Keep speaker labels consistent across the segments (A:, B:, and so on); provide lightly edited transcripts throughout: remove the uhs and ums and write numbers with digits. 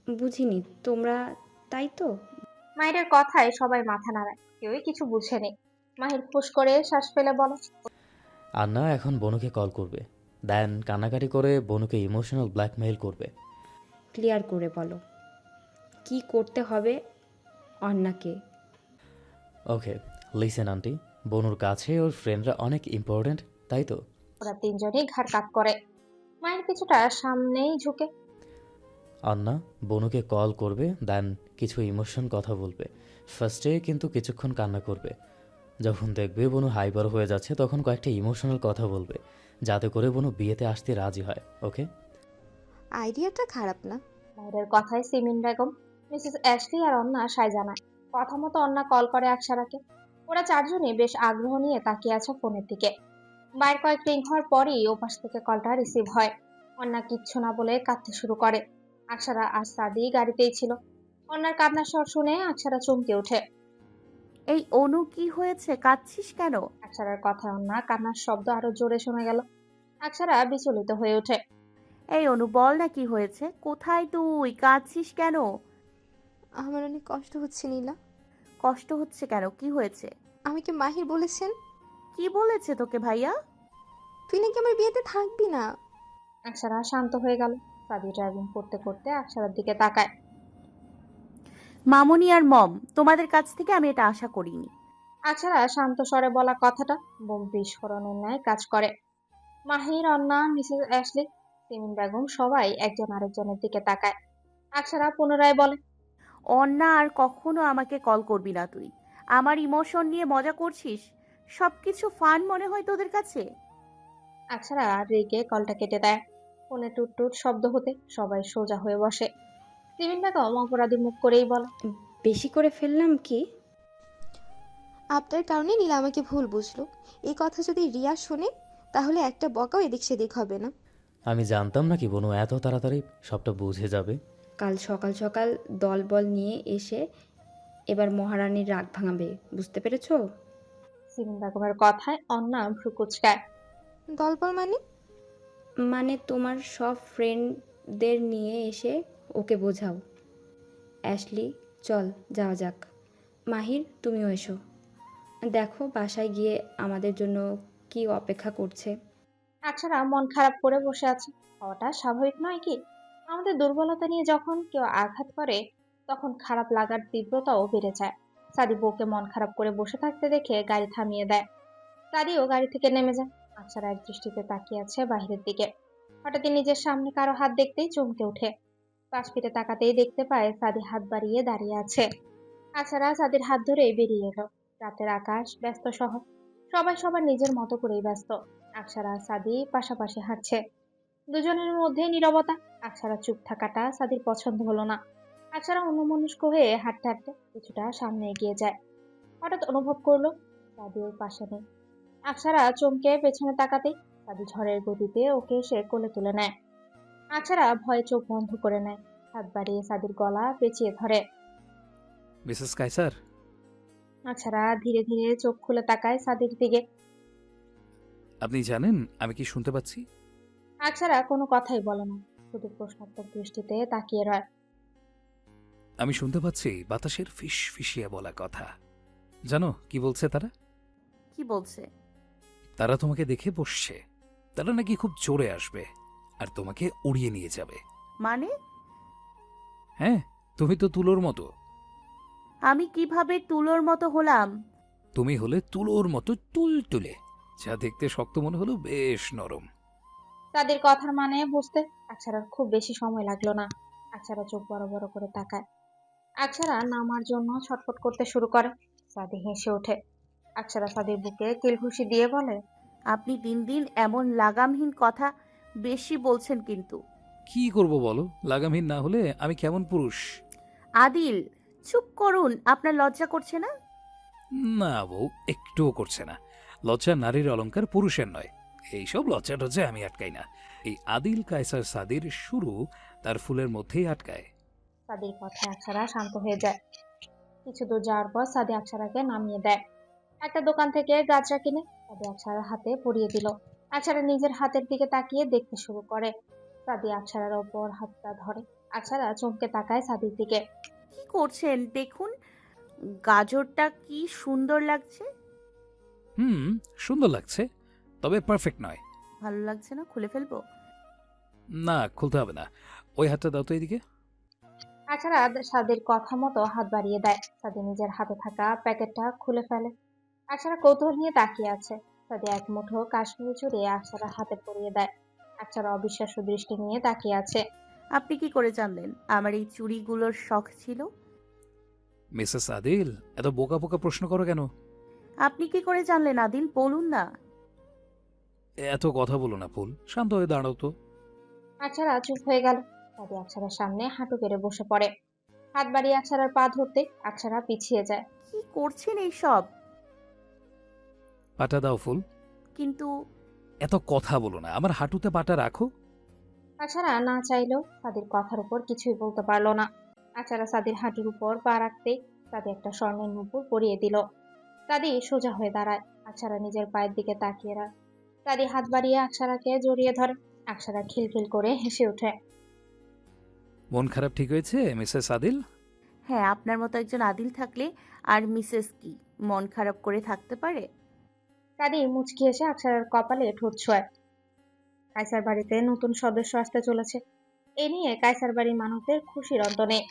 A: বুঝিনি তোমরা, তাই তো?
B: মাহিরের কথায় সবাই মাথা নাড়ায়, কেউই কিছু বুঝেনি। মাহির ফুস করে শ্বাস ফেলে বলে,
C: আন্না এখন বনুকে কল করবে, দেন কান্নাকাটি করে বনুকে ইমোশনাল ব্ল্যাকমেইল করবে।
A: ক্লিয়ার করে বলো কি করতে হবে অন্নাকে।
C: ওকে, লিসেন আন্টি, বনুর কাছে ওর ফ্রেন্ডরা অনেক ইম্পর্ট্যান্ট, তাই তো?
B: ওরা তিনজনই ঘাড় কাত করে। মাহির কিছুটা সামনেই ঝুঁকে,
C: আন্না বনুকে কল করবে, দেন কিছু ইমোশন কথা বলবে। ফার্স্টে কিন্তু কিছুক্ষণ কান্না করবে। যখন দেখবে বনু হাইপার হয়ে যাচ্ছে তখন কয়েকটা ইমোশনাল কথা বলবে, যাতে করে বনু বিয়েতে আসতে রাজি হয়। ওকে?
D: আইডিয়াটা খারাপ না।
B: মাহিরের কথায় সিমিন বেগম, মিসেস অ্যাশলি আর অন্না সায়জানায়। কথা মতো অন্না কল করে আকসারাকে। ওরা চারজনই বেশ আগ্রহ নিয়ে তাকিয়ে আছে ফোনের দিকে। বাইর কয়েক রিং হওয়ার পরই ওপাশ থেকে কলটা রিসিভ হয়। অন্না কিচ্ছু না বলে কাঁদতে শুরু করে। আকসারা আর সাদি গাড়িতেই ছিল। অন্নার কান্নার স্বর শুনে আকসারা চমকে ওঠে।
E: এই অনু, কি হয়েছে? কাঁদছিস কেন?
B: আকসারার কথায় অন্না কান্নার শব্দ আরো জোরে শোনা গেল। আকসারা বিচলিত হয়ে ওঠে।
E: এই অনু, বল না কি হয়েছে? কোথায় তুই? কাঁদছিস কেন?
D: আমার অনেক কষ্ট হচ্ছে নীলা।
E: কষ্ট হচ্ছে কেন? কি হয়েছে?
D: আমাকে মাহির বলেছেন
E: কি বলেছে তোকে ভাইয়া?
D: তুই নাকি আমার বিয়েতে থাকবি না।
B: আকসারা শান্ত হয়ে গেল। সাদি ড্রাইভিং করতে করতে আকসারার দিকে তাকায়।
E: মামুনি আর মম, তোমাদের কাছ থেকে আমি এটা আশা করিনি।
B: আকসারা শান্ত স্বরে বলা কথাটা বোম বিস্ফোরণের ন্যায় কাজ করে। মাহির, অন্না, মিসেস অ্যাশলি, সিমিন বেগম সবাই একজন আরেকজনের দিকে তাকায়। আকসারা পুনরায় বলে,
E: অন্না, আর কখনো আমাকে কল করবি না তুই। আমার ইমোশন নিয়ে মজা করছিস? সবকিছু ফান মনে হয় তোদের কাছে?
B: আকসারা রেগে কলটা কেটে দেয়। ফোনে টুট টুট শব্দ হতে সবাই সোজা হয়ে বসে। সিমিন বেগম অপরাধী মুখ করেই বলে,
A: বেশি করে ফেললাম কি?
D: আপনার কারণে নীলা আমাকে ভুল বুঝলো। এই কথা যদি রিয়া শোনে তাহলে একটা বকাও এদিক সেদিক হবে না।
C: আমি জানতাম নাকি বনু এত তাড়াতাড়ি সবটা বুঝে যাবে।
A: কাল সকাল সকাল দলবল নিয়ে এসে এবার মহারানীর রাগ ভাঙাবে, বুঝতে পেরেছো?
B: সিমিন বেগমের কথায় অন্না ভ্রু কুচকায়।
D: দলবল মানে?
A: মানে তোমার সব ফ্রেন্ডদের নিয়ে এসে ওকে বোঝাও। অ্যাশলি, চল যাওয়া যাক। মাহির, তুমিও এসো। দেখো বাসায় গিয়ে আমাদের জন্য কি অপেক্ষা করছে।
B: আকসারা মন খারাপ করে বসে আছে। হওয়াটা স্বাভাবিক নয় কি? আমাদের দুর্বলতা নিয়ে যখন কেউ আঘাত করে তখন খারাপ লাগার তীব্রতাও বেড়ে যায়। সাদি বউকে মন খারাপ করে বসে থাকতে দেখে গাড়ি থামিয়ে দেয়। সাদিও গাড়ি থেকে নেমে যায়। আকসারা এক দৃষ্টিতে তাকিয়ে আছে বাইরের দিকে। হঠাৎই নিজের সামনে কারো হাত দেখতেই চমকে ওঠে। পাশ ফিরে তাকাতেই দেখতে পায় সাদি হাত বাড়িয়ে দাঁড়িয়ে আছে। আকসারা সাদির হাত ধরে বেরিয়ে এলো। রাতের আকাশ, ব্যস্ত শহর, সবাই সবার নিজের মতো করেই ব্যস্ত। আকসারা আর সাদি পাশাপাশি হাঁটছে। দুজনের মধ্যে নীরবতা। আকসারা চুপ থাকাটা সাদির পছন্দ হলো না। আকসারা অন্যমনস্ক হয়ে হাঁটতে হাঁটতে কিছুটা সামনে এগিয়ে যায়। হঠাৎ অনুভব করলো সাদি ওর পাশে নেই। আকসারা চমকে পেছনে তাকাতেই সাদি ঝড়ের গতিতে ওকে এসে কোলে তুলে নেয়। আকসারা ভয়ে চোখ বন্ধ করে নেয়। হাত বাড়িয়ে সাদির গলা পেঁচিয়ে ধরে।
F: মিসেস কাইসার।
B: আকসারা ধীরে ধীরে চোখ খুলে তাকায় সাদির দিকে।
F: আপনি জানেন আমি কি শুনতে পাচ্ছি?
B: আকসারা কোনো কথাই বলে না, শুধু প্রশ্নাত্মক দৃষ্টিতে তাকিয়ে রয়।
F: আমি শুনতে পাচ্ছি বাতাসের ফিস ফিসিয়ে বলা কথা। জানো কি বলছে তারা?
E: কি বলছে?
F: তারা তোমাকে দেখে বসছে। তারা নাকি খুব জোরে আসবে আর তোমাকে উড়িয়ে নিয়ে যাবে।
E: মানে?
F: হ্যাঁ, তুমি তো তুলোর মতো।
E: আমি কিভাবে তুলোর মতো হলাম?
F: তুমি হলে তুলোর মতো তুলতুলে, যা দেখতে শক্ত মনে হলো বেশ নরম।
B: তাদের কথার মানে বুঝতে আকসারার খুব বেশি সময় লাগলো না। আকসারা চোখ বড় বড় করে তাকায়। আকসারা নামার জন্য ছটফট করতে শুরু করে। সাদি হেসে ওঠে। আকসারা সাদির বুকে কিল ঘুষি দিয়ে বলে,
E: আপনি দিন দিন এমন লাগামহীন কথা বেশি বলছেন কিন্তু।
F: কি করব বলো, লাগামহীন না হলে আমি কেমন পুরুষ?
E: আদিল, চুপ করুন। আপনার লজ্জা করছে না?
F: না বউ, একটুও করছে না। লজ্জা নারীর অলংকার, পুরুষের নয়। এইসব লজ্জা টজ্জা আমি আটকাই না। এই আদিল কায়সার সাদির শুরু তার ফুলের মধ্যেই আটকায়।
B: সাদির কথায় আকসারা শান্ত হয়ে যায়। কিছু দূর যাওয়ার পর সাদি আকসারাকে নামিয়ে দেয়। একটা দোকান থেকে গাজরা কিনে সাদি আকসারার হাতে পরিয়ে দিল। আকসারা নিজের হাতের দিকে তাকিয়ে দেখতে শুরু করে। সাদি আকসারার ওপর হাতটা ধরে। আকসারা চমকে তাকায় সাদির দিকে।
E: কি করছেন দেখুন, গাজরটা কি সুন্দর লাগছে।
F: হুম, সুন্দর লাগছে, তবে পারফেক্ট নয়।
E: ভালো লাগছে না, খুলে ফেলবো?
F: না, খুলতে হবে না। ওই হাতটা দাও তো এদিকে।
B: আকসারা সাদির কথা মতো হাত বাড়িয়ে দেয়। সাদি নিজের হাতে থাকা প্যাকেটটা খুলে ফেলে। আকসারা কৌতূহল নিয়ে তাকিয়ে আছে। সাদি এক মুঠো কাশ্মীরি চুড়ি আকসারার হাতে পরিয়ে দেয়। আকসারা অবিশ্বাস্য দৃষ্টি নিয়ে তাকিয়ে আছে।
E: আপনি কি করে জানলেন আমার এই চুড়িগুলোর শখ ছিল?
F: মিসেস আদিল, এত বোকা বোকা প্রশ্ন করো কেন?
E: আপনি কি করে জানলেন আদিল, বলুন না।
F: এত কথা বলো না ফুল, শান্ত হয়ে দাঁড়াও তো।
B: আকসারা চুপ হয়ে গেল। সাদি আকসারার সামনে হাঁটু গেড়ে বসে পড়ে। হাত বাড়িয়ে আকসারার পা ধরতে আকসারা পিছিয়ে যায়।
E: কি করছেন এইসব?
F: পাটা দাও ফুল।
E: কিন্তু
F: এত কথা বলো না, আমার হাঁটুতে পাটা রাখো।
B: আকসারা না চাইলেও সাদির কথার উপর কিছুই বলতে পারলো না। আকসারা সাদির হাঁটুর উপর পা রাখতেই সাদি একটা স্বর্ণের নুপুর পরিয়ে দিল। সাদি সোজা হয়ে দাঁড়ায়। আকসারা নিজের পায়ের দিকে তাকিয়ে রায়। সাদি হাত বাড়িয়ে আকসারাকে জড়িয়ে ধরে। আকসারা খিলখিল করে হেসে ওঠে।
F: মন খারাপ ঠিক হয়েছে মিসেস আদিল?
E: হ্যাঁ, আপনার মতো একজন আদিল থাকলে আর মিসেস কি মন খারাপ করে থাকতে পারে?
B: সাদি মুচকি এসে আকসারার কপালে ঠোঁট ছোঁয়। কায়সার বাড়িতে নতুন সদস্য আসতে চলেছে। এ নিয়ে কায়সার বাড়ির মানুষদের খুশির অন্ত নেই।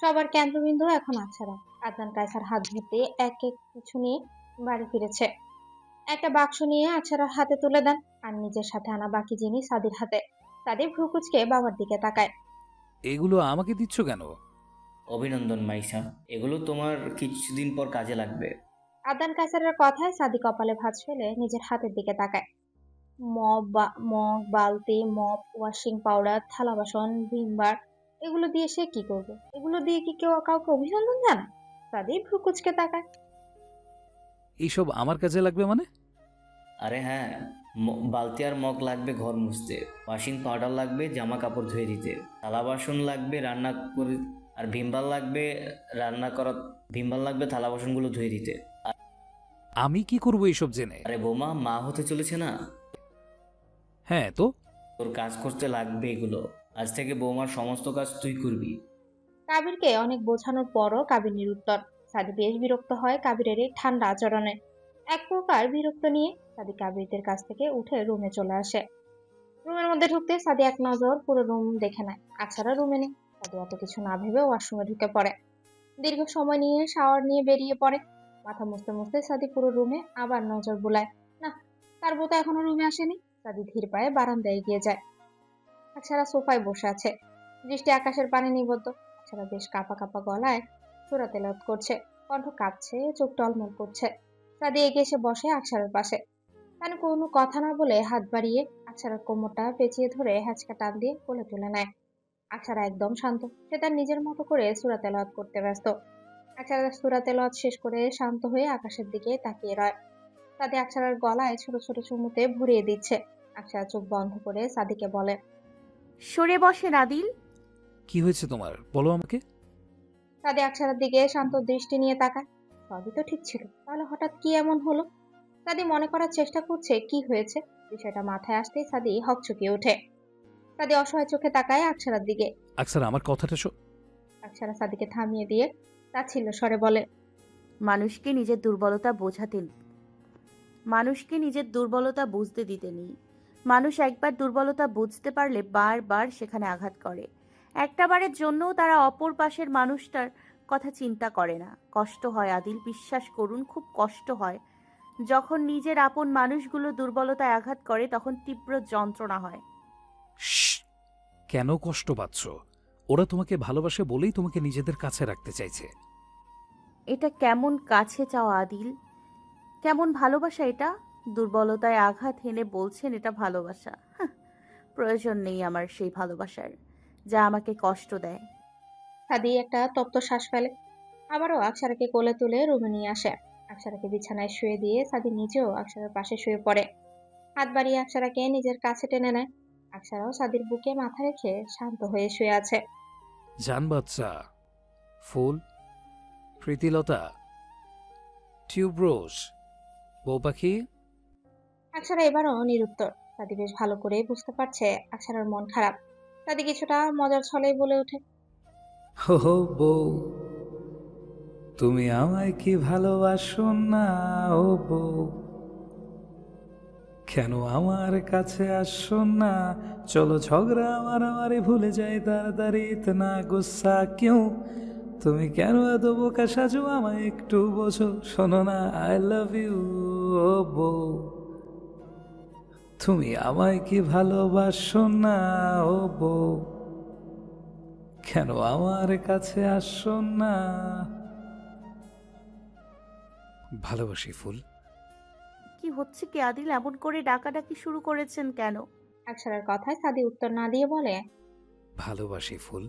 B: সবার কেন্দ্রবিন্দু এখন আকসারা। আদনান কায়সার হাত ধরতে এক এক কিছু নিয়ে বাড়ি ফিরেছে। একটা বাক্স নিয়ে আকসারার হাতে তুলে দেন আর নিজের সাথে আনা বাকি জিনিস সাদির হাতে। সাদি ভ্রুকুচকে বাবার দিকে তাকায়।
F: এগুলো আমাকে দিচ্ছ কেন?
G: অভিনন্দন মাইশা, এগুলো তোমার কিছুদিন পর কাজে লাগবে।
B: আদনান কায়সারের কথায় সাদি কপালে ভাঁজ ফেলে নিজের হাতের দিকে তাকায়। মগ, বালতি, মপ, ওয়াশিং পাউডার, থালা বাসন, ভিমবার, এগুলো দিয়ে সে কি করবে? এগুলো দিয়ে কি কেউ কাউকে অভিনন্দন জানায়? সাদি ভ্রুকুচকে তাকায়।
F: এইসব আমার কাজে লাগবে মানে?
G: আরে হ্যাঁ, বালতি আর মগ লাগবে ঘর মুছতে, ওয়াশিং পাউডার লাগবে জামা কাপড় ধুয়ে দিতে, থালা বাসন লাগবে রান্না করে, আর ভিমবার লাগবে থালা বাসনগুলো ধুয়ে দিতে।
F: আমি কি করবো এইসব জেনে?
G: আরে বোমা, মা হতে চলেছে না,
F: হ্যাঁ তো?
G: তোর কাজ করতে লাগবে এগুলো। আজ থেকে বৌমার সমস্ত কাজ তুই করবি।
B: কাবিরকে অনেক বোঝানোর পরও কাবির নিরুত্তর। সাদি বেশ বিরক্ত হয় কাবিরের এই ঠান্ডা আচরণে। এক প্রকার বিরক্ত নিয়ে সাদি কাবিরদের কাছ থেকে উঠে রুমে চলে আসে। রুমের মধ্যে ঢুকতে সাদি এক নজর পুরো রুম দেখে নেয়। আকসারা রুমে নেই। সাদি অত কিছু না ভেবে ওয়াশরুমে ঢুকে পড়ে। দীর্ঘ সময় নিয়ে শাওয়ার নিয়ে বেরিয়ে পড়ে। মাথা মুছতে মুছতে সাদি পুরো রুমে আবার নজর বুলায়। না, তার বউ তো এখনো রুমে আসেনি। সাদি ধীর পায়ে বারান্দায় এগিয়ে যায়। আকসারা সোফায় বসে আছে, দৃষ্টি আকাশের পানে নিবদ্ধ। আকসারা বেশ কাঁপা কাঁপা গলায় সূরা তেলাওয়াত করছে। কণ্ঠ কাঁপছে, চোখ টলমল করছে। সাদি এগিয়ে এসে বসে আকসারের পাশে। কানে কোনো কথা না বলে হাত বাড়িয়ে আকসারার কোমরটা পেঁচিয়ে ধরে হ্যাঁচকা টান দিয়ে কোলে তুলে নেয়। আকসারা একদম শান্ত। সে তার নিজের মতো করে সূরা তেলাওয়াত করতে ব্যস্ত। আকসারা সূরা তেলাওয়াত শেষ করে শান্ত হয়ে আকাশের দিকে তাকিয়ে রয়। সাদি আকসারার গলায় ছোট ছোট চুমুতে ভরিয়ে দিচ্ছে। আকসারা চোখ বন্ধ করে সাদিকে বলে।
E: সরে বসেন আদিল।
F: কি হয়েছে তোমার, বলো আমাকে।
B: সাদি আকসারার দিকে শান্ত দৃষ্টি নিয়ে তাকায়। সবই তো ঠিক ছিল, তাহলে হঠাৎ কি এমন হলো? সাদি মনে করার চেষ্টা করছে কি হয়েছে। বিষয়টা মাথায় আসতেই সাদি হকচকিয়ে ওঠে। সাদি অসহায় চোখে তাকায় আকসারার দিকে।
F: আকসার, আমার কথাটা
B: আকসারা সাদিকে থামিয়ে দিয়ে তাচ্ছিল্য স্বরে বলে।
E: মানুষকে নিজের দুর্বলতা বুঝতে দিতে নেই। মানুষ একবার দুর্বলতা বুঝতে পারলে বারবার সেখানে আঘাত করে। একটা বারের জন্যও তারা অপর পাশের মানুষটার কথা চিন্তা করে না। কষ্ট হয় আদিল, বিশ্বাস করুন, খুব কষ্ট হয়। যখন নিজের আপন মানুষগুলো দুর্বলতায় আঘাত করে তখন তীব্র যন্ত্রণা হয়।
F: কেন কষ্ট পাচ্ছ? ওরা তোমাকে ভালোবাসে বলেই তোমাকে নিজেদের কাছে রাখতে চাইছে।
E: এটা কেমন কাছে চাওয়া আদিল, কেমন ভালোবাসা এটা? দুর্বলতায় আঘাত হেনে বলছেন এটা ভালোবাসা? হাহ, প্রয়োজন নেই আমার সেই ভালোবাসার যা আমাকে কষ্ট দেয়।
B: সাদি একটা তপ্ত শ্বাস ফেলে। আবারও আকসারাকে কোলে তুলে রুমে নিয়ে আসে। আকসারাকে বিছানায় শুয়ে দিয়ে সাদি নিজেও আকসারার পাশে শুয়ে পড়ে। হাত বাড়িয়ে আকসারাকে নিজের কাছে টেনে নেয়। আকসারাও সাদির বুকে মাথা রেখে শান্ত হয়ে শুয়ে আছে।
F: জান বাচ্চা, ফুল, প্রীতিলতা, টিউব্রোস, বউ পাখি।
B: আকসারা এবারও নিরুত্তর। সাদি বেশ ভালো করে বুঝতে পারছে আকসারার মন খারাপ। সাদি কিছুটা মজার ছলেই বলে ওঠে,
F: হো হো বউ, তুমি আমায় কি ভালোবাসো না? ও বউ, কেন আমার কাছে আসো না? চলো ঝগড়া মারামারি ভুলে যাই তাড়াতাড়ি, ইতনা গুসা কিউ? তুমি কেন এত বোকা সাজো? আমায় একটু বোঝো, শোনো না, আই লাভ ইউ। ও বউ, তুমি আমায় কি ভালোবাসো না? ও বউ, কেন আমার কাছে আসো না? ভালোবাসি ফুল।
E: কি হচ্ছে কি আদিল, এমন করে ডাকাডাকি শুরু করেছেন কেন?
B: আকসারার কথায় সাদি উত্তর না দিয়ে বলে,
F: ভালোবাসি ফুল।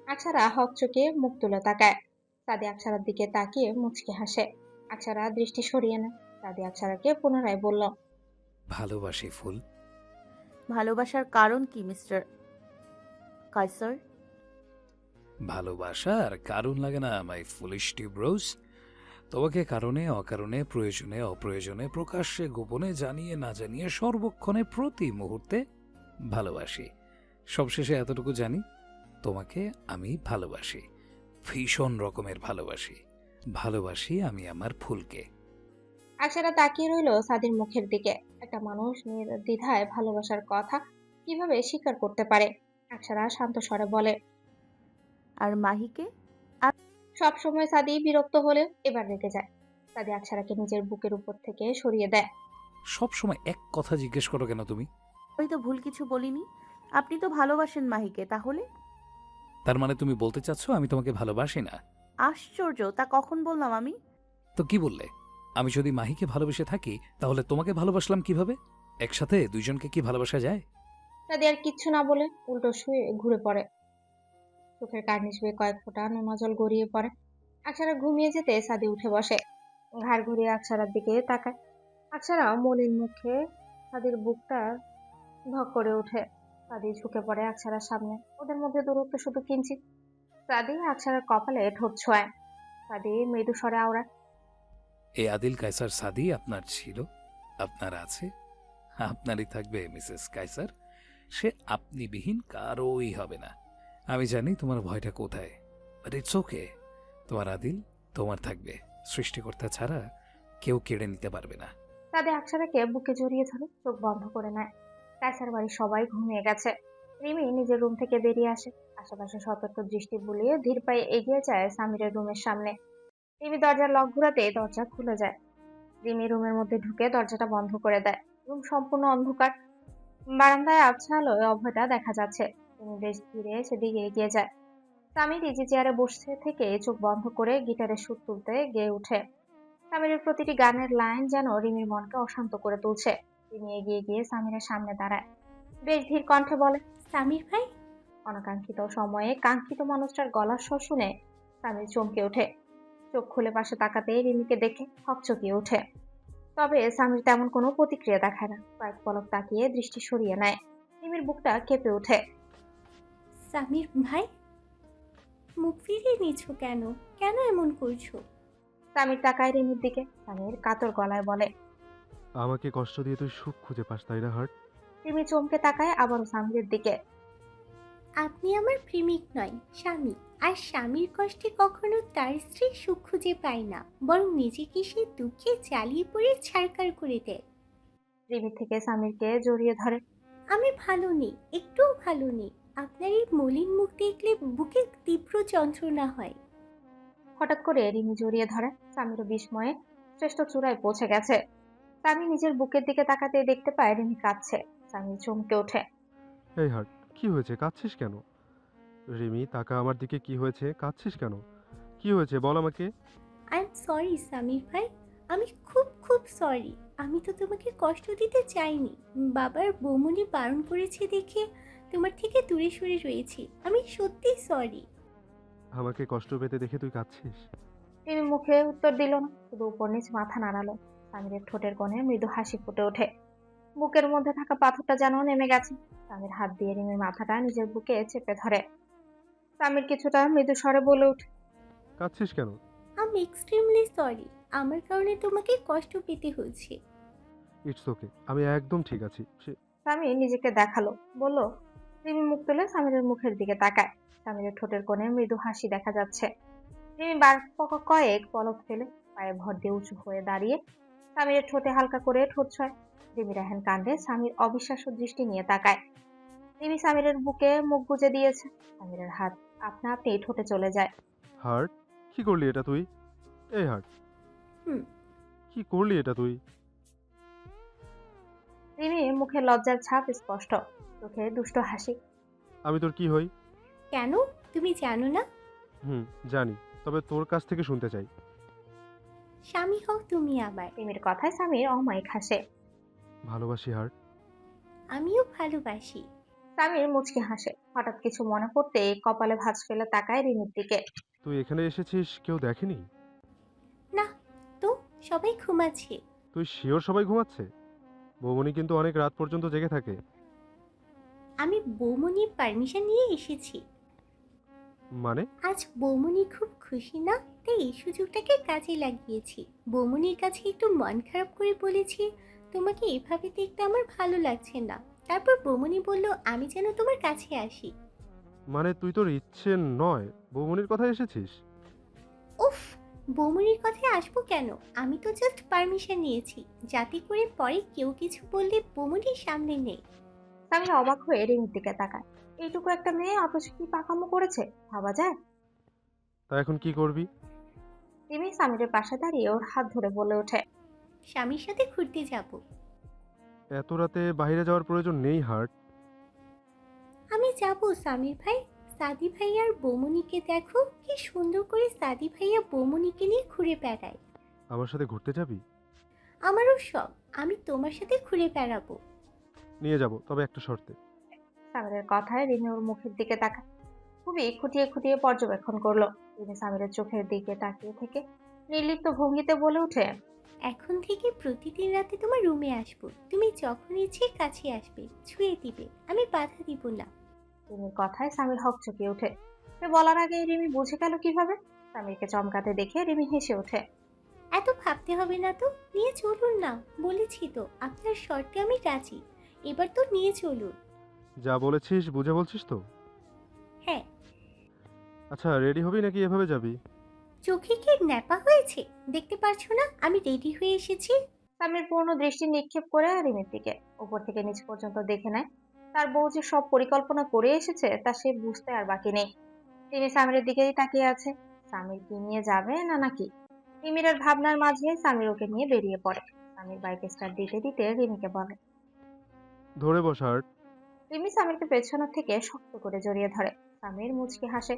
B: আকসারা হকচকিয়ে মুখ তুলে তাকায়। সাদি আকসারার দিকে তাকিয়ে মুচকি হাসে। আকসারা দৃষ্টি সরিয়ে নেয়। সাদি আকসারাকে পুনরায় বলল,
F: ভালোবাসি ফুল।
E: ভালোবাসার কারণ কি মিস্টার কাইসার?
F: ভালোবাসার কারণ লাগে না মাই ফুলিশ টিউব্রোস। তোমাকে কারণে অকারণে, প্রয়োজনে অপ্রয়োজনে, প্রকাশ্যে গোপনে, জানিয়ে না জানিয়ে, সর্বক্ষণে, প্রতি মুহূর্তে ভালোবাসি। সবশেষে এতটুকু জানি, তোমাকে আমি ভালোবাসি, ভীষণ রকমের ভালোবাসি। ভালোবাসি আমি আমার ফুলকে।
B: আকসারা তাকিয়ে রইল সাদির মুখের দিকে। একটা মানুষ নির্দ্বিধায় ভালোবাসার কথা কিভাবে স্বীকার করতে পারে? আকসারা শান্ত স্বরে বলে,
E: আর মাহিকে?
B: সব সময় সাদি বিরক্ত হলে এবার রেগে যায়। সাদি আকসারাকে নিজের বুকের উপর থেকে সরিয়ে দেয়।
F: সব সময় এক কথা জিজ্ঞেস করো কেন তুমি?
E: আমি তো ভুল কিছু বলিনি। আপনি তো ভালোবাসেন মাহিকে, তাহলে?
F: তার মানে তুমি বলতে চাচ্ছ আমি তোমাকে ভালোবাসি না?
E: আশ্চর্য, তা কখন বললাম আমি?
F: তো কি বললে? আমি যদি মাহিকে ভালোবেসে থাকি তাহলে তোমাকে ভালোবাসলাম কিভাবে? একসাথে দুইজনকে কি ভালোবাসা যায়?
B: সাদি আর কিচ্ছু না বলে উল্টো শুয়ে ঘুরে পড়ে। চোখের কার্নিশ বেয়ে কয়েক ফোঁটা নোনা জল গড়িয়ে পড়ে। আকসারা ঘুমিয়ে যেতে সাদি উঠে বসে, ঘাড় ঘুরিয়ে আকসারার দিকে তাকায়। আকসারা মলিন মুখে, সাদির বুকটা ধক করে ওঠে। সাদি ঝুঁকে পড়ে আকসারার সামনে। ওদের মধ্যে দূরত্ব শুধু কিঞ্চিত। সাদি আকসারার কপালে ঠোঁট ছোঁয়। সাদি মৃদু স্বরে আওড়ায়,
F: এই আদিল কায়সার সাদি আপনার ছিল, আপনার আছে, আপনারই থাকবে মিসেস কায়সার। সে আপনিবিহীন কারোই হবে না। আমি জানি তোমার ভয়টা কোথায়, বাট ইটস ওকে। তোমার আদিল তোমার থাকবে, সৃষ্টিকর্তা ছাড়া কেউ কেড়ে নিতে পারবে না।
B: সাদি আকসারাকে বুকে জড়িয়ে ধরে চোখ বন্ধ করে নেয়। কায়সার বাড়ির সবাই ঘুমিয়ে গেছে। রিমি নিজের রুম থেকে বেরিয়ে আসে। আশেপাশে সতর্ক দৃষ্টি বুলিয়ে ধীর পায়ে এগিয়ে যায় সামিরের রুমের সামনে। রিমি দরজার লক ঘুরাতে দরজা খুলে যায়। রিমি রুমের মধ্যে ঢুকে দরজাটা বন্ধ করে দেয়। রুম সম্পূর্ণ অন্ধকার। বারান্দায় আবছা আলোয় অভয়টা দেখা যাচ্ছে। তিনি বেশ ধীরে সেদিকে এগিয়ে যায়। সামির ইজি চেয়ারে বসে থেকে চোখ বন্ধ করে গিটারের সুর তুলতে গেয়ে ওঠে। সামিরের প্রতিটি গানের লাইন যেন রিমির মনকে অশান্ত করে তুলছে। তিনি এগিয়ে গিয়ে সামিরের সামনে দাঁড়ায়। বেশ ধীর কণ্ঠে বলে,
A: সামির ভাই।
B: অনাকাঙ্ক্ষিত সময়ে কাঙ্ক্ষিত মানুষটার গলার স্বর শুনে সামির চমকে ওঠে। চোখ খুলে পাশে তাকাতে রিমিকে দেখে হকচকিয়ে ওঠে। তবে সামির তেমন কোনো প্রতিক্রিয়া দেখায় না। কয়েক পলক তাকিয়ে দৃষ্টি সরিয়ে নেয়। রিমির বুকটা কেঁপে ওঠে।
A: সামির ভাই, মুখ ফিরিয়ে নিছো কেন? কেন এমন করছো?
B: সামির তাকায় রিমির দিকে। সামির কাতর গলায় বলে,
H: আমাকে কষ্ট দিয়ে তুই সুখ খুঁজে পাস তাই না হার্ট?
B: রিমি চমকে তাকায় আবারও সামিরের দিকে।
A: আপনি আমার প্রেমিক নয়, স্বামী। আর স্বামীর কষ্টে কখনো তার স্ত্রী সুখ খুঁজে পায় না, বরং নিজেকে সে দুঃখে জ্বালিয়ে পড়ে ছারকার করে দেয়।
B: রিমি থেকে সামিরকে জড়িয়ে ধরে।
A: আমি ভালো নেই, একটুও ভালো নেই। আপনার এই মলিন মুখ দেখলে বুকে তীব্র যন্ত্রণা হয়।
B: হঠাৎ করে রিমি জড়িয়ে ধরে। সামিরও বিস্ময়ে শ্রেষ্ঠ চূড়ায় পৌঁছে গেছে। সামি নিজের বুকের দিকে তাকাতে দেখতে পায় রিমি কাঁদছে। সামি চমকে ওঠে।
H: এই হার্ট, কি হয়েছে? কাঁদছিস কেন? রিমি, তাকা আমার দিকে। কি হয়েছে? কাঁদছিস কেন? কি হয়েছে বল আমাকে।
A: আই এম সরি সামির ভাই, আমি খুব খুব সরি। আমি তো তোমাকে কষ্ট দিতে চাইনি। বাবার বৌমনি বারণ করেছে দেখে তোমার থেকে দূরে সরে রয়েছি। আমি সত্যি সরি।
H: আমাকে কষ্ট পেতে দেখে তুই কাঁদছিস?
B: রিমি মুখে উত্তর দিল না, শুধু উপর নিচ মাথা নাড়ালো। সামিরের ঠোঁটের কোণে মৃদু হাসি ফুটে ওঠে। বুকের মধ্যে থাকা পাথরটা যেন নেমে গেছে। সামির হাত দিয়ে রিমির মাথাটা নিজের বুকে চেপে ধরে। সামির কিছুটা মৃদু স্বরে বলে ওঠে,
H: কাঁদছিস কেন?
A: আমি এক্সট্রিমলি সরি। আমার কারণে তোমাকে কষ্ট পেতে হয়েছে।
H: ইটস ওকে, আমি একদম ঠিক আছি।
B: সামির নিজেকে দেখালো, বলল, রিমি মুখ তুলে সামিরের মুখের দিকে তাকায়। সামিরের ঠোঁটের কোণে মৃদু হাসি দেখা যাচ্ছে। রিমি বার কয়েক পলক ফেলে পায়ে ভর দিয়ে উঁচু হয়ে দাঁড়িয়ে সামিরের ঠোঁটে হালকা করে ঠোঁট ছোঁয়। রিমি রাহেন কাণ্ডে সামির অবিশ্বাস্য দৃষ্টি নিয়ে তাকায়। রিমি সামিরের বুকে মুখ গুজে দিয়েছে। সামিরের হাত আপনা আপনি ঠোঁটে চলে যায়।
H: হার্ট, কি করলি এটা তুই? এই হার্ট,
A: হুম।
H: কি করলি এটা তুই?
B: রিমি মুখে লজ্জার ছাপ স্পষ্ট, চোখে দুষ্ট হাসি।
H: আমি তোর কি হই?
A: কেন, তুমি জানো না?
H: জানি, তবে তোর কাছ থেকে শুনতে চাই।
A: স্বামী হও তুমি আমার।
B: রিমির কথায় সামির অমায়িক হাসে।
H: ভালোবাসি হার্ট।
A: আমিও ভালোবাসি।
B: সামির মুচকি হাসে। হঠাৎ কিছু মনে পড়তে কপালে ভাঁজ ফেলে তাকায় রিমির দিকে।
H: তুই এখানে এসেছিস, কেউ দেখেনি?
A: না তো, সবাই ঘুমাচ্ছে।
H: তুই শিওর সবাই ঘুমাচ্ছে? বৌমনি কিন্তু অনেক রাত পর্যন্ত জেগে থাকে।
A: আমি বৌমনির পারমিশন নিয়ে এসেছি।
H: মানে?
A: আজ বৌমনি খুব খুশি না, তাই এই সুযোগটাকে কাজে লাগিয়েছি। বৌমনির কাছে একটু মন খারাপ করে বলেছি তোমাকে এভাবে দেখতে আমার ভালো লাগছে না। তারপর বৌমনি বলল আমি যেন তোমার কাছে আসি।
H: মানে তুই তোর ইচ্ছে নয় বৌমনির কথা এসেছিস?
A: উফ, বৌমনির কথায় আসবো কেন? আমি তো জাস্ট পারমিশন নিয়েছি, যাতে করে পরে কেউ কিছু বললে বৌমনির সামনে নেই।
B: সামির অবাক হয়ে রিমির দিকে তাকায়। এইটুকু একটা মেয়ে অথচ কি পাকামো করেছে, ভাবা যায়?
H: তা এখন কি করবি?
B: রিমি সামিরের পাশে দাঁড়িয়ে ওর হাত ধরে বলে ওঠে।
A: স্বামীর সাথে ঘুরতে যাব।
H: এত রাতে বাইরে যাওয়ার প্রয়োজন নেই হার্ট।
A: আমি যাব সামির ভাই। সাদি ভাই আর বৌমনিকে দেখো, কি সুন্দর করে সাদি ভাইয়া বৌমনিকে নিয়ে ঘুরে বেড়ায়।
H: আমার সাথে ঘুরতে যাবি?
A: আমারও শখ, আমি তোমার সাথে ঘুরে বেড়াবো।
H: নিয়ে যাব, তবে একটা শর্তে।
B: সামিরের কথায় রিমি ওর মুখের দিকে তাকায়। খুবই খুঁটিয়ে খুঁটিয়ে পর্যবেক্ষণ করলো। রিমি সামিরের চোখের দিকে তাকিয়ে থেকে নির্লিপ্ত ভঙ্গিতে বলে ওঠে।
A: এখন থেকে প্রতিদিন রাতে তোমার রুমে আসবো, তুমি যখন ইচ্ছে কাছে আসবে, ছুঁয়ে দিবে, আমি বাধা দিব না।
B: রিমির কথায় সামির হকচকিয়ে ওঠে। সে বলার আগে রিমি বুঝে গেল কিভাবে। সামিরকে চমকাতে দেখে রিমি হেসে ওঠে।
A: এত ভাবতে হবে না তো, নিয়ে চলুন না। বলেছি তো আপনার শর্তে আমি রাজি, এবার তো নিয়ে চলুন।
H: যা বলেছিস বুঝে বলছিস তো?
A: হ্যাঁ।
H: আচ্ছা, রেডি হবি নাকি এভাবে যাবি?
A: চোখে কি ন্যাপা হয়েছে, দেখতে পারছো না আমি রেডি হয়ে এসেছি?
B: সামির পূর্ণ দৃষ্টি নিক্ষেপ করে রিমির দিকে উপর থেকে নিচ পর্যন্ত দেখে নেয়। তার বউ যে সব পরিকল্পনা করে এসেছে তা সে বুঝতে আর বাকি নেই। রিমি সামিরের দিকেই তাকিয়ে আছে। সামির কি নিয়ে যাবে না নাকি? রিমির আর ভাবনার মাঝে সামির ওকে নিয়ে বেরিয়ে পড়ে। সামির বাইক স্টার্ট দিতে দিতে রিমিকে বলে।
H: ধরে বস হার্ট।
B: রিমি সামিরকে পেছন থেকে শক্ত করে জড়িয়ে ধরে। সামির মুচকি হাসে।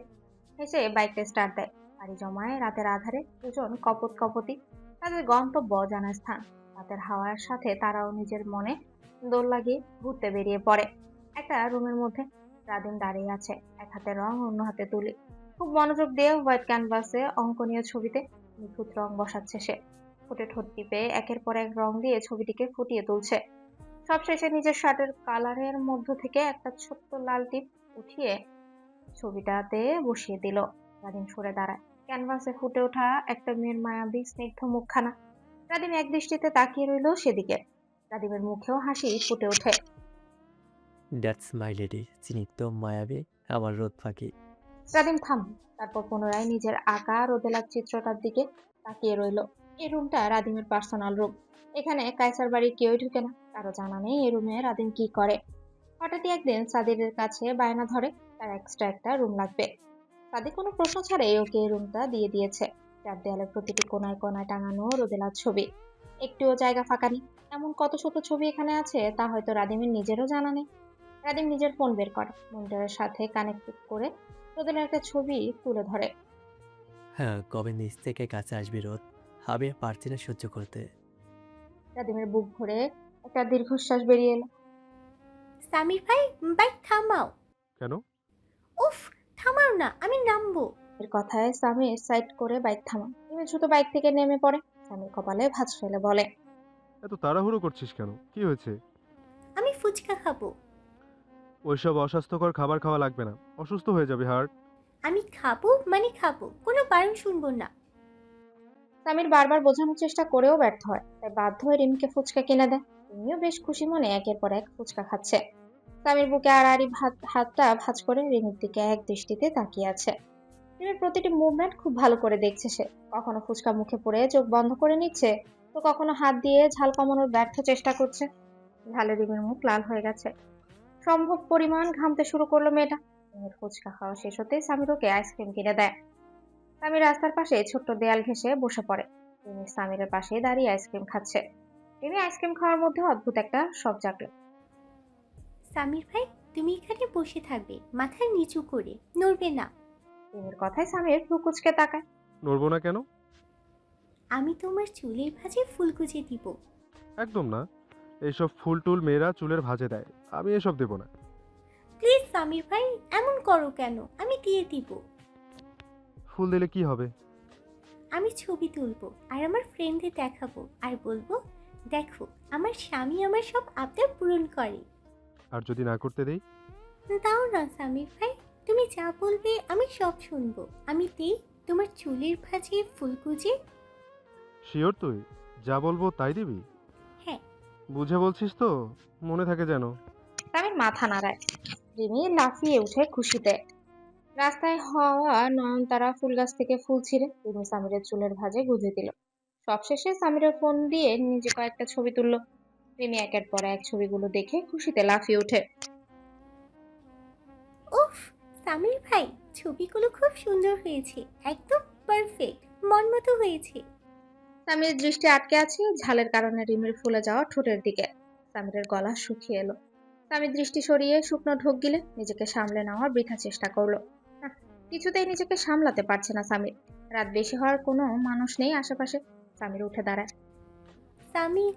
B: হেসে বাইকটা স্টার্ট দেয়। পাড়ি জমায় রাতের আধারে দুজন কপত কপতি তাদের গন্তব্য জানা স্থান। রাতের হাওয়ার সাথে তারাও নিজের মনে দোল লাগিয়ে ঘুরতে বেরিয়ে পড়ে। একটা রুমের মধ্যে রাদিম দাঁড়িয়ে আছে, এক হাতে রং অন্য হাতে তুলি। খুব মনোযোগ দিয়ে হোয়াইট ক্যানভাসে অঙ্কনীয় ছবিতে নিখুঁত রং বসাচ্ছে সে। ঠোঁটে ঠোঁট টিপে একের পর এক রং দিয়ে ছবিটিকে ফুটিয়ে তুলছে। সবশেষে নিজের শার্টের কালারের মধ্য থেকে একটা ছোট্ট লাল টিপ উঠিয়ে ছবিটাতে বসিয়ে দিল। রাদিম সরে দাঁড়ায়। ক্যানভাসে ফুটে ওঠা একটা মেয়ের মায়াবী স্নিগ্ধ মুখখানা। রাদিম এক দৃষ্টিতে তাকিয়ে রইল সেদিকে। রাদিমের মুখেও হাসি ফুটে ওঠে।
I: দ্যাটস মাই লেডি, স্নিগ্ধ মায়াবী আমার রোদ ফাঁকি।
B: রাদিম থামল। তারপর পুনরায় নিজের আঁকা রোদেলার চিত্রটার দিকে তাকিয়ে রইল। এই রুমটা রাদিমের পার্সোনাল রুম। এখানে কায়সার বাড়ির কেউই ঢুকে না, কারো জানা নেই এই রুমে রাদিম কি করে। হঠাৎই একদিন সাদিরের কাছে বায়না ধরে তার এক্সট্রা একটা রুম লাগবে। সাদি কোনো প্রশ্ন ছাড়াই ওকে এই রুমটা দিয়ে দিয়েছে। চার দেয়ালের প্রতিটি কোনায় কোনায় টাঙানো রোদেলার ছবি, একটুও জায়গা ফাঁকা নেই। এমন কত শত ছবি এখানে আছে তা হয়তো রাদিমের নিজেরও জানা নেই। রাদিম নিজের ফোন বের করে, মনিটরের সাথে কানেক্ট করে রোদেলার একটা ছবি তুলে ধরে।
I: হ্যাঁ, কবে নিচ থেকে কাছে আসবি রোদ? আমি আর পারছি না সহ্য করতে।
B: রাদিমের বুক ভরে একটা দীর্ঘশ্বাস বেরিয়ে এলো।
A: সামির ভাই, বাইক থামাও।
H: কেন?
A: উফ, থামাও না, আমি নামবো।
B: এর কথায় সামির সাইড করে বাইক থামায়। রিমি দ্রুত বাইক থেকে নেমে পড়ে। সামির কপালে ভাঁজ ফেলে বলে।
H: এত তাড়াহুড়ো করছিস কেন? কি হয়েছে?
A: আমি ফুচকা খাবো।
H: ওইসব অস্বাস্থ্যকর খাবার খাওয়া লাগবে না, অসুস্থ হয়ে যাবে হার্ট।
A: আমি খাবো মানে খাবো, কোনো বারণ শুনবো না।
B: সামির বারবার বোঝানোর চেষ্টা করেও ব্যর্থ হয়, তাই বাধ্য হয়ে রিমিকে ফুচকা কিনে দেয়। রিমিও বেশ খুশি মনে একের পর এক ফুচকা খাচ্ছে। সামির বুকে আড়াআড়ি হাতটা ভাঁজ করে রিমির দিকে এক দৃষ্টিতে তাকিয়ে আছে। রিমির প্রতিটি মুভমেন্ট খুব ভালো করে দেখছে সে। কখনো ফুচকা মুখে পড়ে চোখ বন্ধ করে নিচ্ছে, তো কখনো হাত দিয়ে ঝাল কমানোর ব্যর্থ চেষ্টা করছে। ঝালে রিমির মুখ লাল হয়ে গেছে, সম্ভব পরিমাণ ঘামতে শুরু করলো মেয়েটা। রিমির ফুচকা খাওয়া শেষ হতেই সামির ওকে আইসক্রিম কিনে দেয়। সামির রাস্তার পাশে ছোট্ট দেয়াল ঘেঁষে বসে পড়ে। রিমি সামিরের পাশে দাঁড়িয়ে আইসক্রিম খাচ্ছে। রিমি আইসক্রিম খাওয়ার মধ্যে অদ্ভুত একটা শখ জাগলো।
J: সামির ভাই, তুমি এখানে বসে থাকবে, মাথা নিচু করে, নড়বে না।
B: রিমির কথায় সামির ভ্রু কুঁচকে তাকায়।
H: নড়বো না কেন?
J: আমি তোমার চুলের ভাঁজে ফুল গুজে দিব।
H: একদম না। এইসব ফুল টুল মেয়েরা চুলের ভাঁজে দেয়, আমি এসব দেবো না।
J: প্লিজ সামির ভাই, এমন করো কেন? আমি দিয়ে দিব।
H: ফুল দিলে কি হবে?
J: আমি ছবি তুলবো আর আমার ফ্রেন্ডদের দেখাবো আর বলবো, দেখো আমার স্বামী আমার সব আবদার পূরণ করে।
H: আর যদি না করতে দেই?
J: দাও না সামির ভাই, তুমি যা বলবে আমি সব শুনবো। আমি দিই তোমার চুলের ভাঁজে ফুল গুজে।
H: শিওর তুই? যা বলবো তাই দিবি?
J: হ্যাঁ।
H: বুঝে বলছিস তো? মনে থাকে যেন।
B: সামির মাথা নাড়ায়। রিমি লাফিয়ে উঠে খুশিতে। রাস্তায় হওয়া নয়নতারা ফুল গাছ থেকে ফুল ছিঁড়ে রিমি সামিরের চুলের ভাঁজে গুঁজে দিল। সবশেষে সামিরের ফোন দিয়ে নিজে কয়েকটা ছবি তুললো। রিমি একের পর এক ছবিগুলো দেখে খুশিতে লাফিয়ে ওঠে।
J: উফ সামির ভাই, ছবিগুলো খুব সুন্দর হয়েছে, একদম পারফেক্ট, মন মতো হয়েছে।
B: সামিরের দৃষ্টি আটকে আছে ঝালের কারণে রিমির ফুলে যাওয়া ঠোঁটের দিকে। সামিরের গলা শুকিয়ে এলো। সামির দৃষ্টি সরিয়ে শুকনো ঢোক গিলে নিজেকে সামলে নেওয়ার বৃথা চেষ্টা করলো। কিছুতেই নিজেকে সামলাতে পারছে না সামির। রাত বেশি হওয়ার কোনো মানুষ নেই আশেপাশে। সামির উঠে দাঁড়ায়।
J: সামির।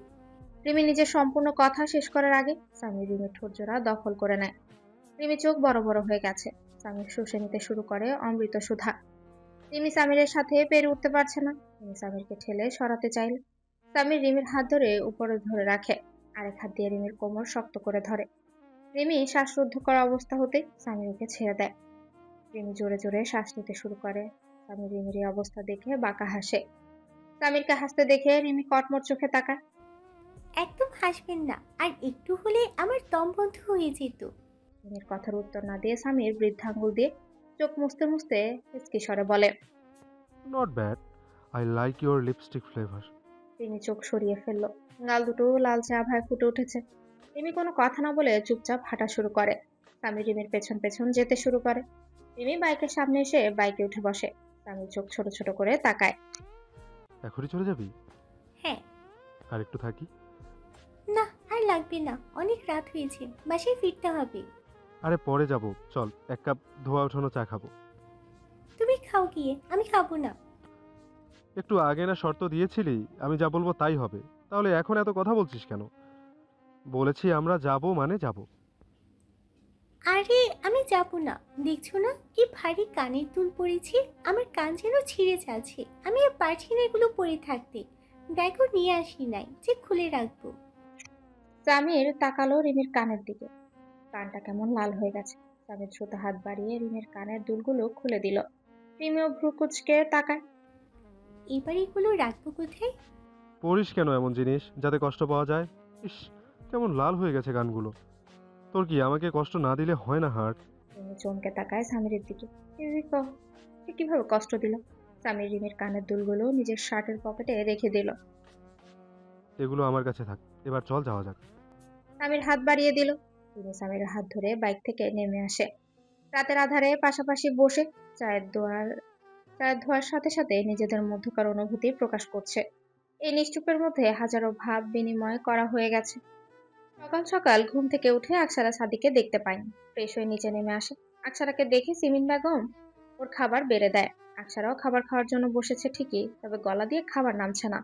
B: রিমি নিজের সম্পূর্ণ কথা শেষ করার আগে সামির রিমির ঠোঁট জোড়া দখল করে নেয়। রিমি চোখ বড় বড় হয়ে গেছে। সামির শুষে নিতে শুরু করে অমৃত সুধা। রিমি সামিরের সাথে পেরে উঠতে পারছে না। রিমি সামিরকে ঠেলে সরাতে চাইলে সামির রিমির হাত ধরে উপরে ধরে রাখে, আরেক হাত দিয়ে রিমির কোমর শক্ত করে ধরে। রিমি শ্বাসরুদ্ধ করা অবস্থা হতে সামির ওকে ছেড়ে দেয়। রিমি জোরে জোরে শ্বাস নিতে শুরু করে। সামির রিমির এই অবস্থা দেখে বাঁকা হাসে। সামিরকে হাসতে দেখে রিমি কটমট চোখে তাকায়।
J: একদম হাসবেন না, আর একটু হলে আমার দম বন্ধ হয়ে যেত।
B: রিমির কথার উত্তর না দিয়ে সামির বৃদ্ধাঙ্গুল দিয়ে চোখ মুছতে মুছতে হিচকি স্বরে বলে,
H: not bad, I like your lipstick flavour.
B: Rimi চোখ সরিয়ে ফেললো। গাল দুটো লালচে আভায় ফুটে উঠেছে। রিমি কোনো কথা না বলে চুপচাপ হাঁটা শুরু করে। সামির রিমির পেছন পেছন যেতে শুরু করে। রিমি বাইকের সামনে এসে বাইকে উঠে বসে। সামির চোখ ছোট ছোট করে তাকায়।
H: এখনই চলে যাবি?
J: হ্যাঁ।
H: আর একটু থাকি?
J: না, আর লাগবে না, অনেক রাত হয়েছে, বাসায় ফিরতে হবে।
H: আরে পরে যাব, চল এক কাপ ধোয়া ওঠানো চা খাবো।
J: তুমি খাও গিয়ে, আমি খাবো না।
H: একটু আগে না শর্ত দিয়েছিলি আমি যা বলবো তাই হবে, তাহলে এখন এত কথা বলছিস কেন? বলেছি আমরা যাব মানে যাব।
J: আরে আমি যাবো না, দেখছো না কি ভারী কানের দুল পরেছি, আমার কান যেন ছিঁড়ে যাচ্ছে। আমি আর পারছি না এগুলো পরে থাকতে। ব্যাগও নিয়ে আসি নাই যে খুলে রাখবো।
B: সামির তাকালো রিমির কানের দিকে। কানটা কেমন লাল হয়ে গেছে। সামির দ্রুত হাত বাড়িয়ে রিমির কানের দুলগুলো খুলে দিল। রিমিও ভ্রু কুঁচকে তাকায়।
J: এবার এগুলো রাখবো কোথায়?
H: পড়িস কেন এমন জিনিস যাতে কষ্ট পাওয়া যায়? ইস, কেমন লাল হয়ে গেছে কানগুলো। তোর কি আমাকে কষ্ট না দিলে হয় না হার্ট?
B: রিমি চমকে তাকায় সামিরের দিকে। সে কিভাবে কষ্ট দিল? সামির রিমির কানের দুলগুলো নিজের শার্টের পকেটে রেখে দিল।
H: এগুলো আমার কাছে থাক, এবার চল যাওয়া যাক।
B: সামির হাত বাড়িয়ে দিল। রিমি সামিরের হাত ধরে বাইক থেকে নেমে আসে। রাতের আধারে পাশাপাশি বসে চায়ের ধোয়ার সাথে সাথে নিজেদের মধ্যকার অনুভূতি প্রকাশ করছে। এই নিশ্চুপের মধ্যে হাজারো ভাব বিনিময় করা হয়ে গেছে। সকাল সকাল ঘুম থেকে উঠে আকসারা সাদিকে দেখতে পায়নি। ফ্রেশ হয়ে নিচে নেমে আসে। আকসারাকে দেখে সিমিন বেগম ওর খাবার বেড়ে দেয়। আকসারাও খাবার খাওয়ার জন্য বসেছে ঠিকই, তবে গলা দিয়ে খাবার নামছে না।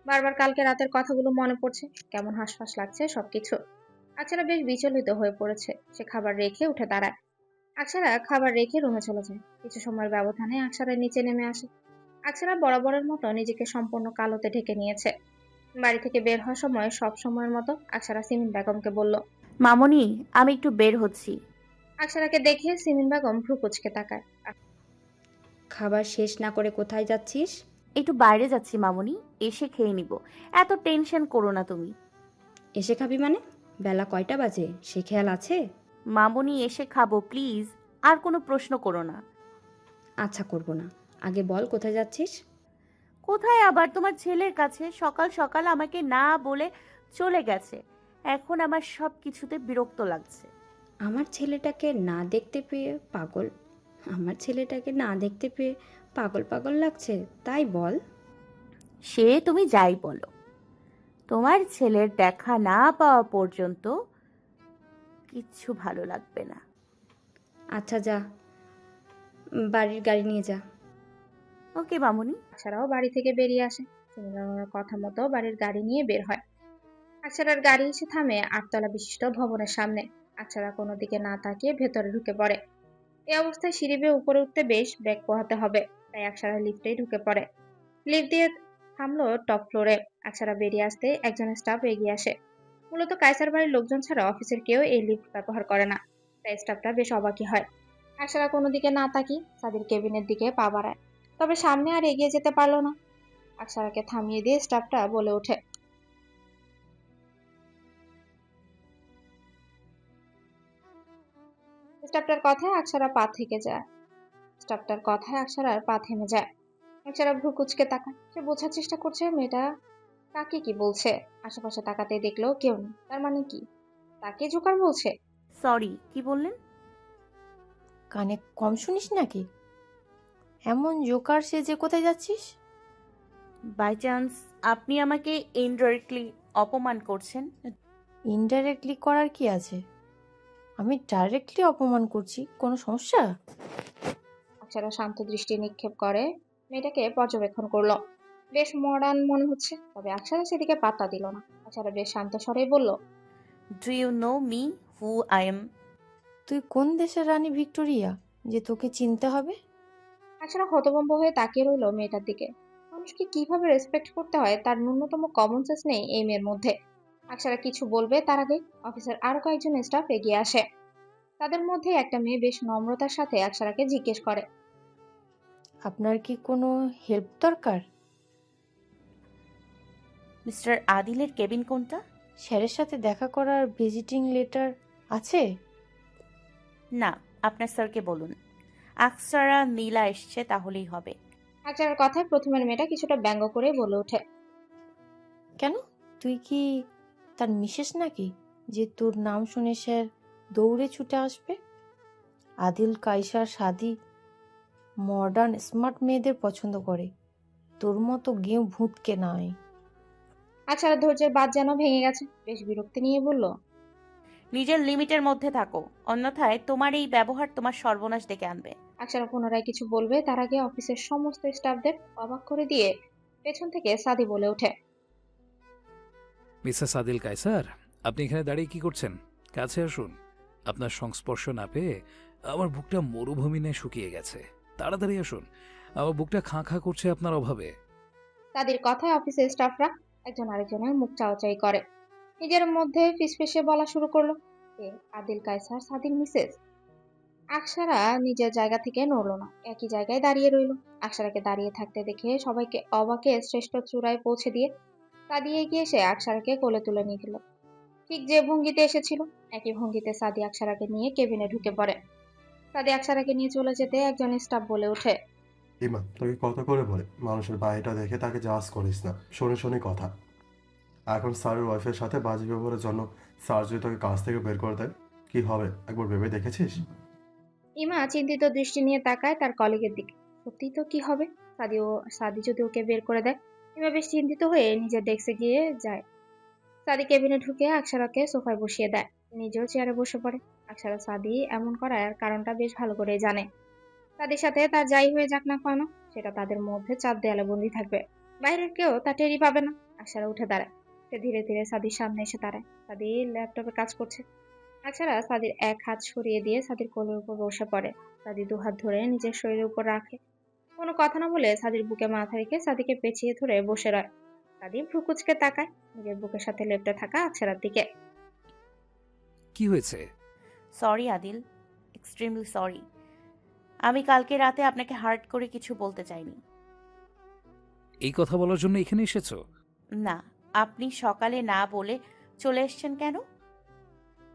B: বারবার কালকে রাতের কথাগুলো মনে পড়ছে। কেমন হাঁসফাঁস লাগছে সবকিছু। আকসারা বেশ বিচলিত হয়ে পড়েছে। সে খাবার রেখে উঠে দাঁড়ায়। আকসারা খাবার রেখে রুমে চলে যায়। কিছু সময়ের ব্যবধানে আকসারা নিচে নেমে আসে। আকসারা বরাবরের মতো নিজেকে সম্পূর্ণ কালোতে ঢেকে নিয়েছে। বাড়ি থেকে বের হওয়ার সময় সব সময়ের মতো আকসারা সিমিন বেগমকে বলল,
E: মামনি, আমি একটু বের হচ্ছি।
B: আকসারাকে দেখে সিমিন বেগম ভ্রু কুঁচকে তাকায়।
A: খাবার শেষ না করে কোথায় যাচ্ছিস?
E: একটু বাইরে যাচ্ছি মামনি, এসে খেয়ে নিব। এত টেনশন করো না তুমি।
A: এসে খাবি মানে? বেলা কয়টা বাজে সে খেয়াল আছে?
E: মামুনি এসে খাবো প্লিজ, আর কোনো প্রশ্ন করো না।
A: আচ্ছা, করব না। আগে বল কোথায় যাচ্ছিস?
E: কোথায় আবার? তোমার ছেলের কাছে। সকাল সকাল আমাকে না বলে চলে গেছে। এখন আমার সব কিছুতে বিরক্ত লাগছে।
A: আমার ছেলেটাকে না দেখতে পেয়ে পাগল আমার ছেলেটাকে না দেখতে পেয়ে পাগল পাগল লাগছে, তাই বল।
E: সে তুমি যাই বলো, তোমার ছেলের দেখা না পাওয়া পর্যন্ত কিচ্ছু ভালো লাগবে না।
A: আচ্ছা যা, বাড়ির গাড়ি নিয়ে যা।
E: ওকে মামুনি।
B: আকসারাও বাড়ি থেকে বেরিয়ে আসে। সুমিরার কথা মতো বাড়ির গাড়ি নিয়ে বের হয়। আকসারার গাড়ি এসে থামে 8 তলা বিশিষ্ট ভবনের সামনে। আকসারা কোনো দিকে না তাকিয়ে ভেতরে ঢুকে পড়ে। এই অবস্থায় সিঁড়ি বেয়ে উপরে উঠতে বেশ বেগ পোহাতে হবে, তাই আকসারা লিফটেই ঢুকে পড়ে। লিফট দিয়ে থামলো টপ ফ্লোরে। আকসারা বেরিয়ে আসতে একজন স্টাফ এগিয়ে আসে। মূলত কায়সার বাড়ির লোকজন ছাড়া অফিসের কেউ এই লিফট ব্যবহার করে না, তাই স্টাফটা বেশ অবাকই হয়। আকসারা কোনো দিকে না তাকিয়ে সাদির কেবিনের দিকে পা বাড়ায়, তবে সামনে আর এগিয়ে যেতে পারলো না। আকসারাকে থামিয়ে দিয়ে স্টাফটা বলে ওঠে, স্টাফটার কথায় আকসারার পা থেমে যায়। আকসারা ভ্রু কুঁচকে তাকায়। সে বোঝার চেষ্টা করছে মেয়েটা কাকে কি বলছে। আশেপাশে তাকাতেই দেখলো কেউ নেই। তার মানে কি তাকে জোকার বলছে?
E: সরি, কি বললেন?
K: কানে কম শুনিস নাকি? এমন জোকার সেজে কোথায় যাচ্ছিস?
E: বাই চান্স আপনি আমাকে ইনডাইরেক্টলি অপমান করছেন।
K: ইনডাইরেক্টলি করার কি আছে? আমি ডাইরেক্টলি অপমান করছি, কোনো সমস্যা?
B: আকসারা শান্ত দৃষ্টি নিক্ষেপ করে মেয়েটাকে পর্যবেক্ষণ করলো। বেশ মডার্ন মনে হচ্ছে, তবে আকসারা সেদিকে পাত্তা দিল না। আকসারা বেশ শান্ত স্বরেই বলল,
E: do you know me who I am?
K: তুই কোন দেশের রানী ভিক্টোরিয়া যে তোকে চিনতে হবে?
B: আকসারা হতভম্ব হয়ে তাকিয়ে রইল মেয়েটার দিকে। মানুষকে কিভাবে রেসপেক্ট করতে হয় তার ন্যূনতম কমন সেন্স নেই এই মেয়ের মধ্যে। আকসারা কিছু বলবে তার আগে অফিসের আরো কয়েকজন স্টাফ এগিয়ে আসে। তাদের মধ্যে একটা মেয়ে বেশ নম্রতার সাথে আকসারাকে জিজ্ঞেস করে,
K: আপনার কি কোনো হেল্প দরকার?
E: মিস্টার আদিলের কেবিন কোনটা?
K: স্যারের সাথে দেখা করার ভিজিটিং লেটার আছে?
E: না, আপনার স্যারকে বলুন। আকসারা নীলা এসছে, তাহলেই হবে।
B: আকসারার কথায় প্রথমের মেয়েটা কিছুটা ব্যঙ্গ করে বলে ওঠে,
K: কেন, তুই কি তার মিসেস নাকি যে তোর নাম শুনে স্যার দৌড়ে ছুটে আসবে? আদিল, কায়সার, সাদি মডার্ন স্মার্ট মেয়েদের পছন্দ করে, তোর মতো গেঁ ভূতকে নয়।
B: আকসারা ধৈর্যের বাঁধ যেন ভেঙে গেছে। বেশ বিরক্তি নিয়ে বলল,
E: নিজের লিমিটের মধ্যে থাকো, অন্যথায় তোমার এই ব্যবহার তোমার সর্বনাশ ডেকে আনবে।
B: আকসারা পুনরায় কিছু বলবে তার আগে অফিসের সমস্ত স্টাফদের অবাক করে দিয়ে পেছন থেকে সাদি বলে ওঠে,
F: মিসেস আদিল কায়সার, আপনি এখানে দাঁড়িয়ে কি করছেন? কাছে আসুন। আপনার সংস্পর্শ না পেয়ে আমার বুকটা মরুভূমি শুকিয়ে গেছে। তাড়াতাড়ি আসুন, আমার বুকটা খাঁ খাঁ করছে আপনার অভাবে।
B: তাদের কথায় অফিসের স্টাফরা একজন আরেকজনের মুখ চাওয়াচাই করে। নিজের মধ্যে ফিসফিসে বলা শুরু করলো, কে আদিল কায়সার সাদির মিসেস? আকসারা নিজের জায়গা থেকে নড়ল না, একই জায়গায় দাঁড়িয়ে রইল। আকসারাকে দাঁড়িয়ে থাকতে দেখে সবাইকে অবাকে শ্রেষ্ঠ চূড়ায় পৌঁছে দিয়ে সাদি এগিয়ে এসে আকসারাকে কোলে তুলে নিয়ে গেল। ঠিক যে ভঙ্গিতে এসেছিল একই ভঙ্গিতে সাদি আকসারাকে নিয়ে কেবিনে ঢুকে পড়ে। সাদি আকসারাকে নিয়ে চলে যেতে একজন স্টাফ বলে ওঠে,
L: ইমা তোকে কত করে বলে মানুষের বাড়িটা দেখে তাকে জাজ করিস না, শোনে শোনে কথা। এখন স্যারের ওয়াইফের সাথে বাজে ব্যবহারের জন্য স্যার যদি তোকে কাজ থেকে বের করে দেয় কি হবে একবার ভেবে দেখেছিস?
B: ইমা চিন্তিত দৃষ্টি নিয়ে তাকায় তার কলিগের দিকে। সত্যি তো, কি হবে সাদি যদি ওকে বের করে দেয়? ইমা বেশ চিন্তিত হয়ে নিজের ডেস্কে গিয়ে যায়। সাদি কেবিনে ঢুকে আকসারাকে সোফায় বসিয়ে দেয়, নিজেও চেয়ারে বসে পড়ে। আকসারা সাদি এমন করার কারণটা বেশ ভালো করে জানে। সাদির সাথে তার যাই হয়ে যাক না কেন, সেটা তাদের মধ্যে 4 দেয়ালে বন্দি থাকবে, বাইরের কেউ তা টেরই পাবে না। আকসারা উঠে দাঁড়ায়। সে ধীরে ধীরে সাদির সামনে এসে দাঁড়ায়। সাদি ল্যাপটপে কাজ করছে। আকসারা সাদির এক হাত সরিয়ে দিয়ে সাদির কোলের উপর বসে পড়ে। সাদি 2 হাত ধরে নিজের শরীরের উপর রাখে। কোনো কথা না বলে সাদির বুকে মাথা রেখে সাদিকে পেঁচিয়ে ধরে বসে রয়। সাদি ভ্রু কুঁচকে তাকায় নিজের বুকের সাথে লেপ্টে থাকা আকসারার দিকে।
F: কি হয়েছে?
E: Sorry Adil, extremely sorry. আমি কালকে রাতে আপনাকে হার্ট করে কিছু বলতে চাইনি।
F: এই কথা বলার জন্য এখানে এসেছো?
E: না, আপনি সকালে না বলে চলে এসেছেন কেন?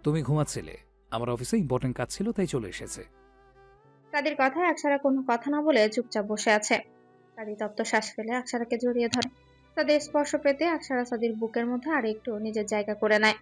F: তুমি ঘুমাচ্ছিলে, আমার অফিসে ইম্পর্টেন্ট কাজ ছিল, তাই চলে এসেছে।
B: সাদির কথায় আকসারা কোনো কথা না বলে চুপচাপ বসে আছে। সাদি তপ্ত শ্বাস ফেলে আকসারাকে জড়িয়ে ধরে। সাদির স্পর্শ পেতে আকসারা সাদির বুকের মধ্যে আর একটু নিজের জায়গা করে নেয়।